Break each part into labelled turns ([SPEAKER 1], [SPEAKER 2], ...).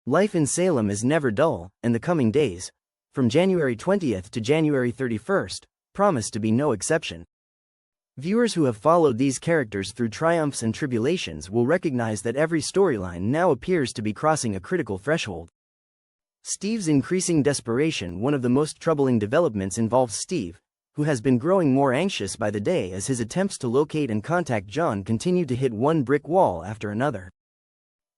[SPEAKER 1] Life in Salem is never dull, and the coming days, from January 20th to January 31st, promise to be no exception. Viewers who have followed these characters through triumphs and tribulations will recognize that every storyline now appears to be crossing a critical threshold. Steve's increasing desperation. One of the most troubling developments involves Steve, who has been growing more anxious by the day as his attempts to locate and contact John continue to hit one brick wall after another.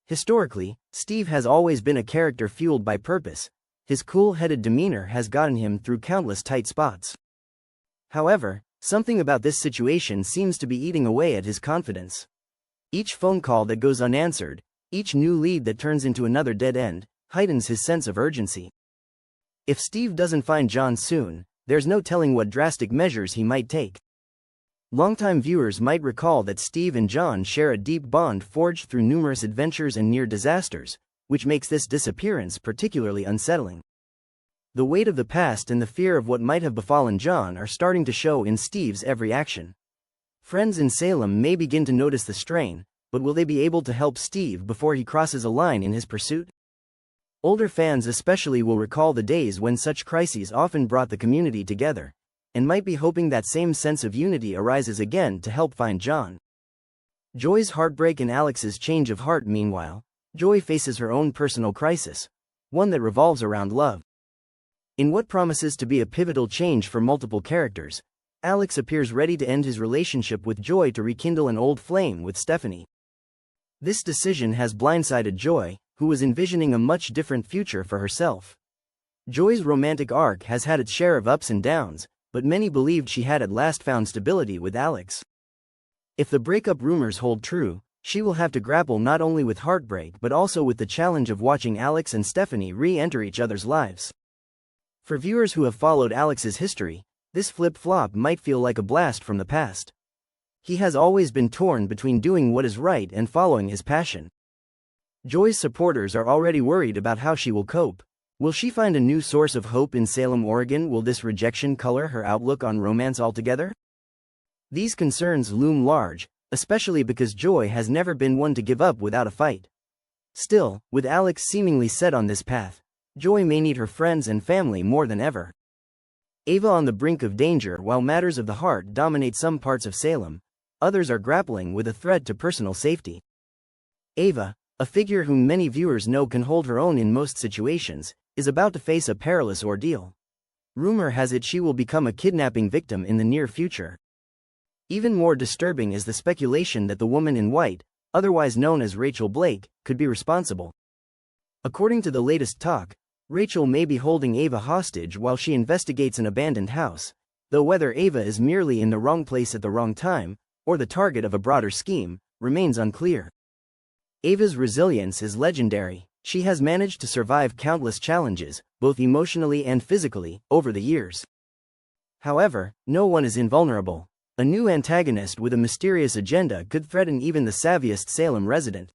[SPEAKER 1] Historically, Steve has always been a character fueled by purpose. His cool-headed demeanor has gotten him through countless tight spots. However, something about this situation seems to be eating away at his confidence. Each phone call that goes unanswered, each new lead that turns into another dead end, heightens his sense of urgency. If Steve doesn't find John soon, there's no telling what drastic measures he might take. Longtime viewers might recall that Steve and John share a deep bond forged through numerous adventures and near disasters, which makes this disappearance particularly unsettling. The weight of the past and the fear of what might have befallen John are starting to show in Steve's every action. Friends in Salem may begin to notice the strain, but will they be able to help Steve before he crosses a line in his pursuit? Older fans especially will recall the days when such crises often brought the community together, and might be hoping that same sense of unity arises again to help find John. Joy's heartbreak and Alex's change of heart. Meanwhile, Joy faces her own personal crisis, one that revolves around love. In what promises to be a pivotal change for multiple characters, Alex appears ready to end his relationship with Joy to rekindle an old flame with Stephanie. This decision has blindsided Joy, who was envisioning a much different future for herself. Joy's romantic arc has had its share of ups and downs, but many believed she had at last found stability with Alex. If the breakup rumors hold true, she will have to grapple not only with heartbreak but also with the challenge of watching Alex and Stephanie re-enter each other's lives. For viewers who have followed Alex's history, this flip-flop might feel like a blast from the past. He has always been torn between doing what is right and following his passion. Joy's supporters are already worried about how she will cope. Will she find a new source of hope in Salem, Oregon? Will this rejection color her outlook on romance altogether? These concerns loom large, especially because Joy has never been one to give up without a fight. Still, with Alex seemingly set on this path, Joy may need her friends and family more than ever. Ava on the brink of danger. While matters of the heart dominate some parts of Salem, others are grappling with a threat to personal safety. Ava, a figure whom many viewers know can hold her own in most situations, is about to face a perilous ordeal. Rumor has it she will become a kidnapping victim in the near future. Even more disturbing is the speculation that the woman in white, otherwise known as Rachel Blake, could be responsible. According to the latest talk, Rachel may be holding Ava hostage while she investigates an abandoned house, though whether Ava is merely in the wrong place at the wrong time, or the target of a broader scheme, remains unclear. Ava's resilience is legendary. She has managed to survive countless challenges, both emotionally and physically, over the years. However, no one is invulnerable. A new antagonist with a mysterious agenda could threaten even the savviest Salem resident.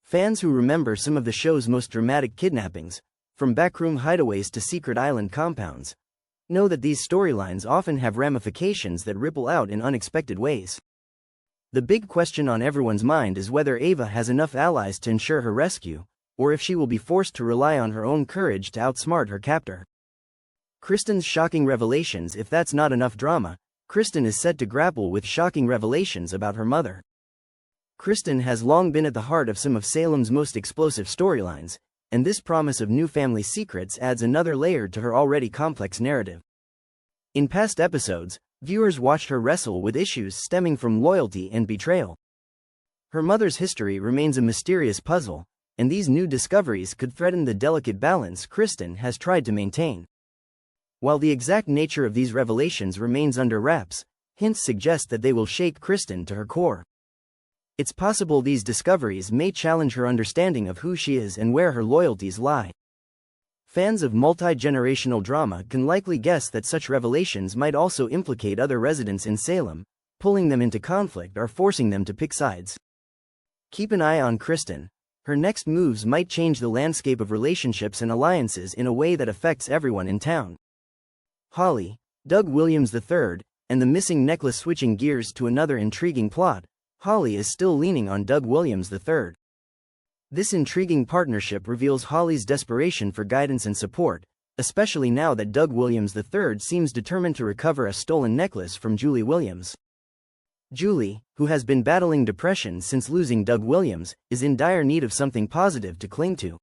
[SPEAKER 1] Fans who remember some of the show's most dramatic kidnappings, from backroom hideaways to secret island compounds, know that these storylines often have ramifications that ripple out in unexpected ways. The big question on everyone's mind is whether Ava has enough allies to ensure her rescue, or if she will be forced to rely on her own courage to outsmart her captor. Kristen's shocking revelations. If that's not enough drama, Kristen is set to grapple with shocking revelations about her mother. Kristen has long been at the heart of some of Salem's most explosive storylines, and this promise of new family secrets adds another layer to her already complex narrative. In past episodes, viewers watched her wrestle with issues stemming from loyalty and betrayal. Her mother's history remains a mysterious puzzle, and these new discoveries could threaten the delicate balance Kristen has tried to maintain. While the exact nature of these revelations remains under wraps, hints suggest that they will shake Kristen to her core. It's possible these discoveries may challenge her understanding of who she is and where her loyalties lie. Fans of multi-generational drama can likely guess that such revelations might also implicate other residents in Salem, pulling them into conflict or forcing them to pick sides. Keep an eye on Kristen. Her next moves might change the landscape of relationships and alliances in a way that affects everyone in town. Holly, Doug Williams III, and the missing necklace. Switching gears to another intriguing plot, Holly is still leaning on Doug Williams III. This intriguing partnership reveals Holly's desperation for guidance and support, especially now that Doug Williams III seems determined to recover a stolen necklace from Julie Williams. Julie, who has been battling depression since losing Doug Williams, is in dire need of something positive to cling to.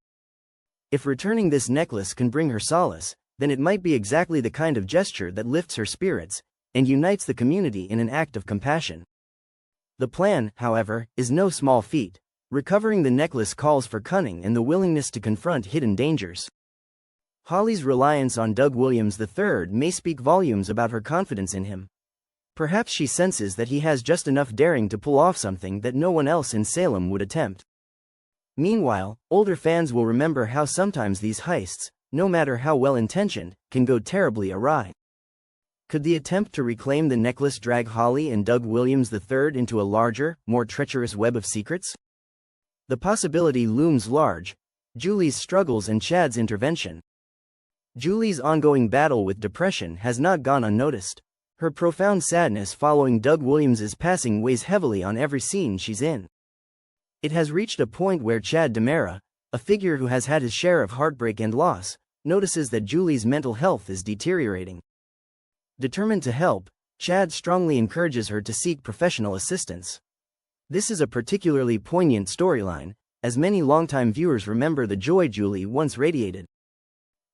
[SPEAKER 1] If returning this necklace can bring her solace, then it might be exactly the kind of gesture that lifts her spirits and unites the community in an act of compassion. The plan, however, is no small feat. Recovering the necklace calls for cunning and the willingness to confront hidden dangers. Holly's reliance on Doug Williams III may speak volumes about her confidence in him. Perhaps she senses that he has just enough daring to pull off something that no one else in Salem would attempt. Meanwhile, older fans will remember how sometimes these heists, no matter how well-intentioned, can go terribly awry. Could the attempt to reclaim the necklace drag Holly and Doug Williams III into a larger, more treacherous web of secrets? The possibility looms large: Julie's struggles and Chad's intervention. Julie's ongoing battle with depression has not gone unnoticed. Her profound sadness following Doug Williams's passing weighs heavily on every scene she's in. It has reached a point where Chad DiMera, a figure who has had his share of heartbreak and loss, notices that Julie's mental health is deteriorating. Determined to help, Chad strongly encourages her to seek professional assistance. This is a particularly poignant storyline, as many longtime viewers remember the joy Julie once radiated.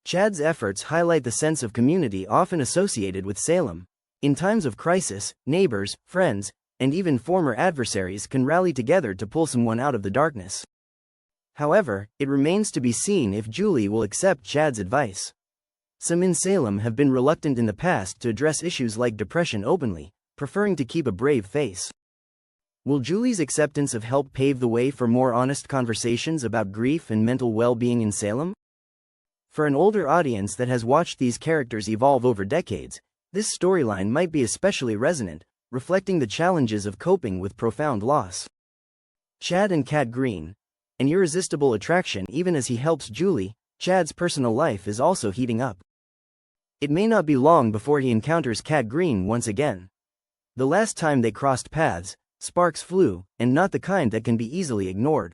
[SPEAKER 1] Chad's efforts highlight the sense of community often associated with Salem. In times of crisis, neighbors, friends, and even former adversaries can rally together to pull someone out of the darkness. However, it remains to be seen if Julie will accept Chad's advice. Some in Salem have been reluctant in the past to address issues like depression openly, preferring to keep a brave face. Will Julie's acceptance of help pave the way for more honest conversations about grief and mental well-being in Salem? For an older audience that has watched these characters evolve over decades, this storyline might be especially resonant, reflecting the challenges of coping with profound loss. Chad and Kat Green, an irresistible attraction even as he helps Julie. Chad's personal life is also heating up. It may not be long before he encounters Kat Green once again. The last time they crossed paths, sparks flew, and not the kind that can be easily ignored.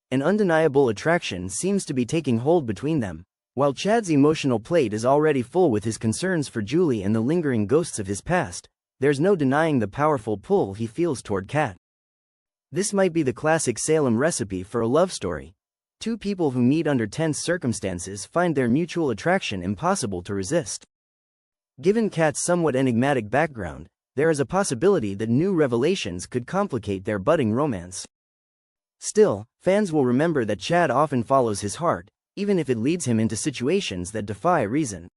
[SPEAKER 1] An undeniable attraction seems to be taking hold between them. While Chad's emotional plate is already full with his concerns for Julie and the lingering ghosts of his past, there's no denying the powerful pull he feels toward Kat. This might be the classic Salem recipe for a love story. Two people who meet under tense circumstances find their mutual attraction impossible to resist. Given Kat's somewhat enigmatic background, there is a possibility that new revelations could complicate their budding romance. Still, fans will remember that Chad often follows his heart, even if it leads him into situations that defy reason.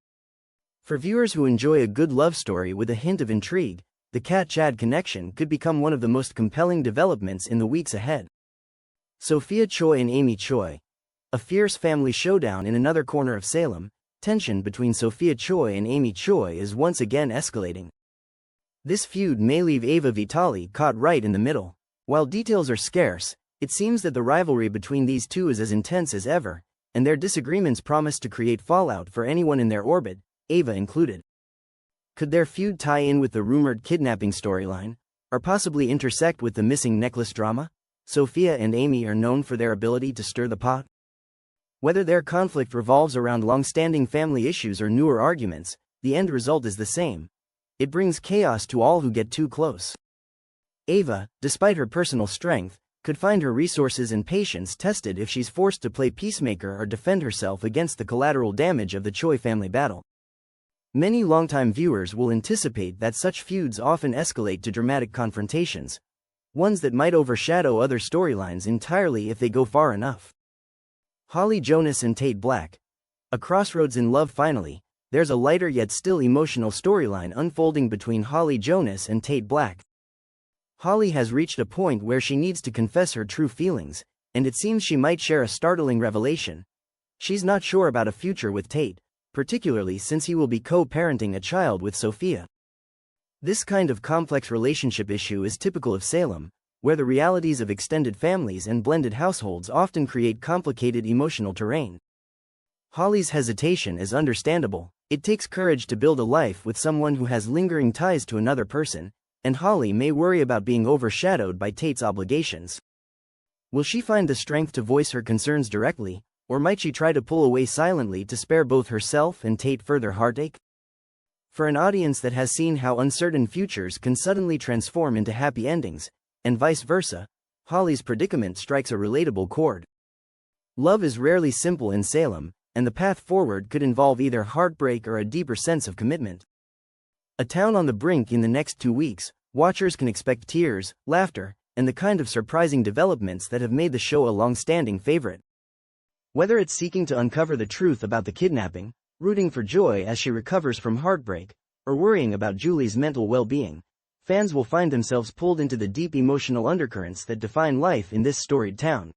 [SPEAKER 1] For viewers who enjoy a good love story with a hint of intrigue, the Kat-Chad connection could become one of the most compelling developments in the weeks ahead. Sophia Choi and Amy Choi. A fierce family showdown in another corner of Salem. Tension between Sophia Choi and Amy Choi is once again escalating. This feud may leave Ava Vitali caught right in the middle. While details are scarce, it seems that the rivalry between these two is as intense as ever, and their disagreements promise to create fallout for anyone in their orbit, Ava included. Could their feud tie in with the rumored kidnapping storyline, or possibly intersect with the missing necklace drama? Sophia and Amy are known for their ability to stir the pot. Whether their conflict revolves around long-standing family issues or newer arguments, the end result is the same. It brings chaos to all who get too close. Ava, despite her personal strength, could find her resources and patience tested if she's forced to play peacemaker or defend herself against the collateral damage of the Choi family battle. Many longtime viewers will anticipate that such feuds often escalate to dramatic confrontations, ones that might overshadow other storylines entirely if they go far enough. Holly Jonas and Tate Black. A crossroads in love. Finally, there's a lighter yet still emotional storyline unfolding between Holly Jonas and Tate Black. Holly has reached a point where she needs to confess her true feelings, and it seems she might share a startling revelation. She's not sure about a future with Tate, particularly since he will be co-parenting a child with Sophia. This kind of complex relationship issue is typical of Salem, where the realities of extended families and blended households often create complicated emotional terrain. Holly's hesitation is understandable. It takes courage to build a life with someone who has lingering ties to another person, and Holly may worry about being overshadowed by Tate's obligations. Will she find the strength to voice her concerns directly, or might she try to pull away silently to spare both herself and Tate further heartache? For an audience that has seen how uncertain futures can suddenly transform into happy endings, and vice versa, Holly's predicament strikes a relatable chord. Love is rarely simple in Salem, and the path forward could involve either heartbreak or a deeper sense of commitment. A town on the brink. In the next 2 weeks, watchers can expect tears, laughter, and the kind of surprising developments that have made the show a long-standing favorite. Whether it's seeking to uncover the truth about the kidnapping, rooting for Joy as she recovers from heartbreak, or worrying about Julie's mental well-being, fans will find themselves pulled into the deep emotional undercurrents that define life in this storied town.